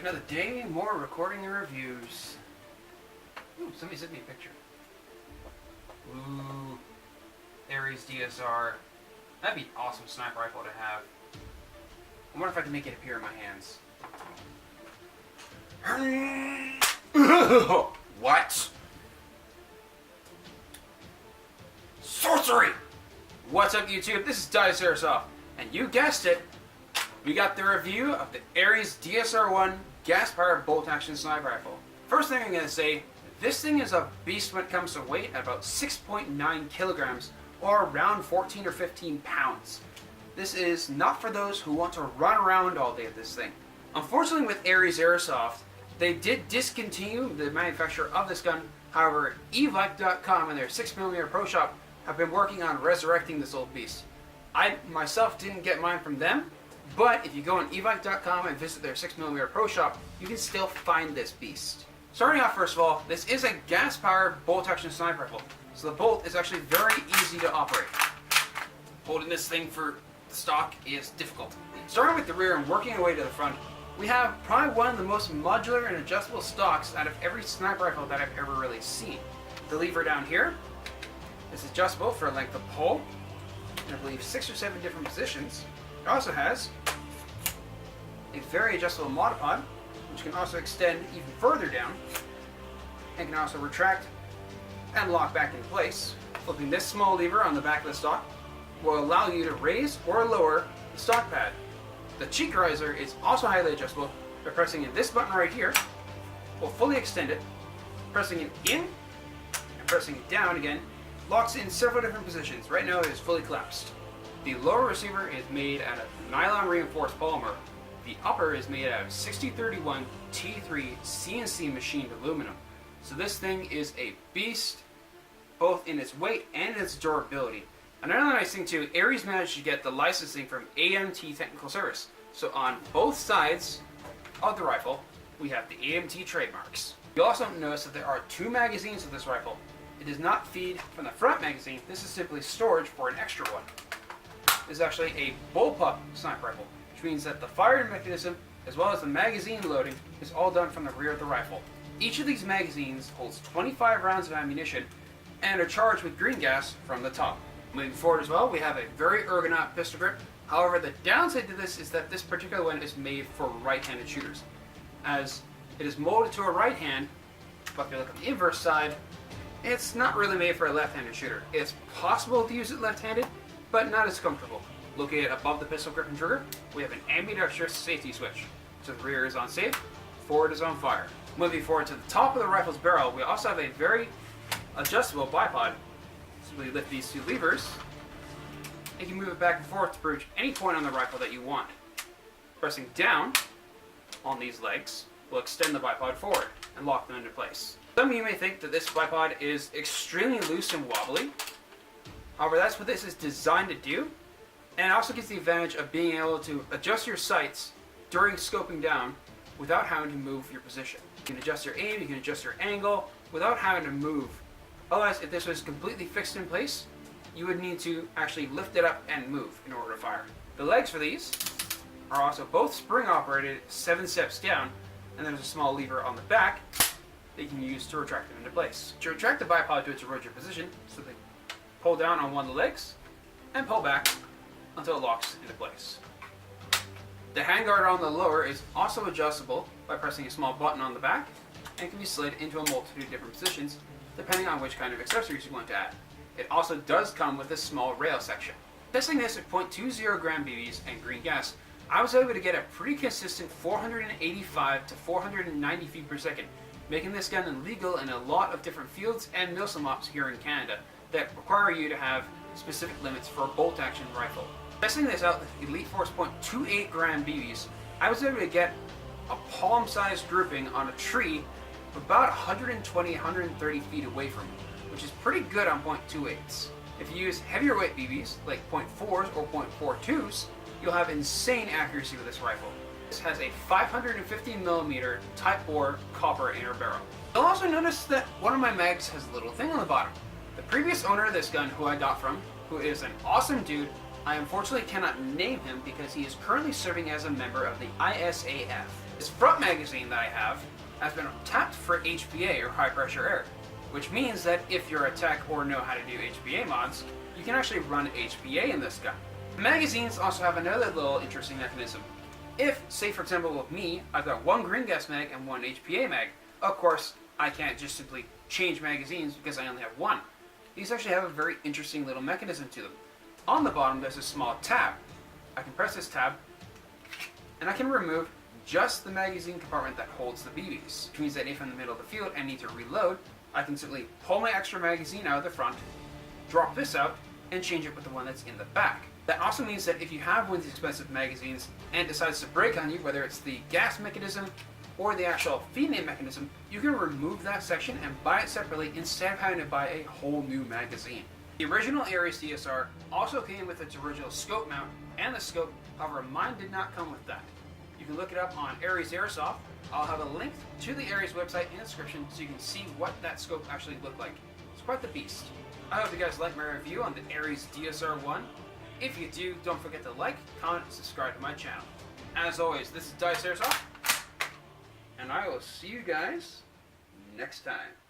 Another day, more recording and reviews. Ooh, somebody sent me a picture. Ooh, ARES DSR. That'd be an awesome sniper rifle to have. I wonder if I can make it appear in my hands. What? Sorcery! What's up, YouTube? This is Airsoft, and you guessed it, we got the review of the ARES DSR-1 gas-powered bolt-action sniper rifle. First thing I'm going to say, this thing is a beast when it comes to weight at about 6.9 kilograms, or around 14 or 15 pounds. This is not for those who want to run around all day with this thing. Unfortunately, with ARES Airsoft, they did discontinue the manufacture of this gun. However, evike.com and their 6mm Pro Shop have been working on resurrecting this old beast. I myself didn't get mine from them, but if you go on evike.com and visit their 6mm Pro Shop, you can still find this beast. Starting off, first of all, this is a gas-powered bolt-action sniper rifle, so the bolt is actually very easy to operate. Holding this thing for the stock is difficult. Starting with the rear and working our way to the front, we have probably one of the most modular and adjustable stocks out of every sniper rifle that I've ever really seen. The lever down here is adjustable for length of pull, in I believe 6 or 7 different positions. It also has a very adjustable monopod, which can also extend even further down, and can also retract and lock back into place. Flipping this small lever on the back of the stock will allow you to raise or lower the stock pad. The cheek riser is also highly adjustable. By pressing in this button right here, will fully extend it. Pressing it in and pressing it down again locks in several different positions. Right now it is fully collapsed. The lower receiver is made out of nylon reinforced polymer. The upper is made out of 6031 T3 CNC machined aluminum. So this thing is a beast, both in its weight and its durability. Another nice thing too, ARES managed to get the licensing from AMT Technical Service. So on both sides of the rifle, we have the AMT trademarks. You'll also notice that there are 2 magazines of this rifle. It does not feed from the front magazine. This is simply storage for an extra one. This is actually a Bullpup sniper rifle, which means that the firing mechanism as well as the magazine loading is all done from the rear of the rifle. Each of these magazines holds 25 rounds of ammunition and are charged with green gas from the top. Moving forward as well, we have a very ergonomic pistol grip. However, the downside to this is that this particular one is made for right-handed shooters, as it is molded to a right hand, but if you look on the inverse side, it's not really made for a left-handed shooter. It's possible to use it left-handed, but not as comfortable. Located above the pistol grip and trigger, we have an ambidextrous safety switch. So the rear is on safe, forward is on fire. Moving forward to the top of the rifle's barrel, we also have a very adjustable bipod. Simply lift these 2 levers, and you can move it back and forth to reach any point on the rifle that you want. Pressing down on these legs will extend the bipod forward and lock them into place. Some of you may think that this bipod is extremely loose and wobbly. However, that's what this is designed to do, and it also gives the advantage of being able to adjust your sights during scoping down without having to move your position. You can adjust your aim, you can adjust your angle without having to move. Otherwise, if this was completely fixed in place, you would need to actually lift it up and move in order to fire. The legs for these are also both spring operated 7 steps down, and there's a small lever on the back that you can use to retract them into place. To retract the bipod to its original position, simply pull down on one of the legs and pull back until it locks into place. The handguard on the lower is also adjustable by pressing a small button on the back and can be slid into a multitude of different positions depending on which kind of accessories you want to add. It also does come with a small rail section. Testing this at 0.20 gram BBs and green gas, I was able to get a pretty consistent 485 to 490 feet per second, making this gun illegal in a lot of different fields and milsim ops here in Canada that require you to have specific limits for a bolt-action rifle. Testing this out with Elite Force 0.28 gram BBs, I was able to get a palm-sized grouping on a tree about 120-130 feet away from me, which is pretty good on 0.28s. If you use heavier weight BBs, like 0.4s or 0.42s, you'll have insane accuracy with this rifle. This has a 550mm Type 4 copper inner barrel. You'll also notice that one of my mags has a little thing on the bottom. The previous owner of this gun, who I got from, who is an awesome dude, I unfortunately cannot name him because he is currently serving as a member of the ISAF. This front magazine that I have has been tapped for HPA, or high pressure air, which means that if you're a tech or know how to do HPA mods, you can actually run HPA in this gun. The magazines also have another little interesting mechanism. If, say for example with me, I've got one green gas mag and one HPA mag, of course I can't just simply change magazines because I only have one. These actually have a very interesting little mechanism to them. On the bottom there's a small tab. I can press this tab and I can remove just the magazine compartment that holds the BBs, which means that if I'm in the middle of the field and need to reload, I can simply pull my extra magazine out of the front, drop this out, and change it with the one that's in the back. That also means that if you have one of these expensive magazines and it decides to break on you, whether it's the gas mechanism or the actual feed name mechanism, you can remove that section and buy it separately instead of having to buy a whole new magazine. The original ARES DSR also came with its original scope mount and the scope, however mine did not come with that. You can look it up on ARES Airsoft. I'll have a link to the ARES website in the description so you can see what that scope actually looked like. It's quite the beast. I hope you guys like my review on the ARES DSR-1. If you do, don't forget to like, comment, and subscribe to my channel. As always, this is DSR-1, and I will see you guys next time.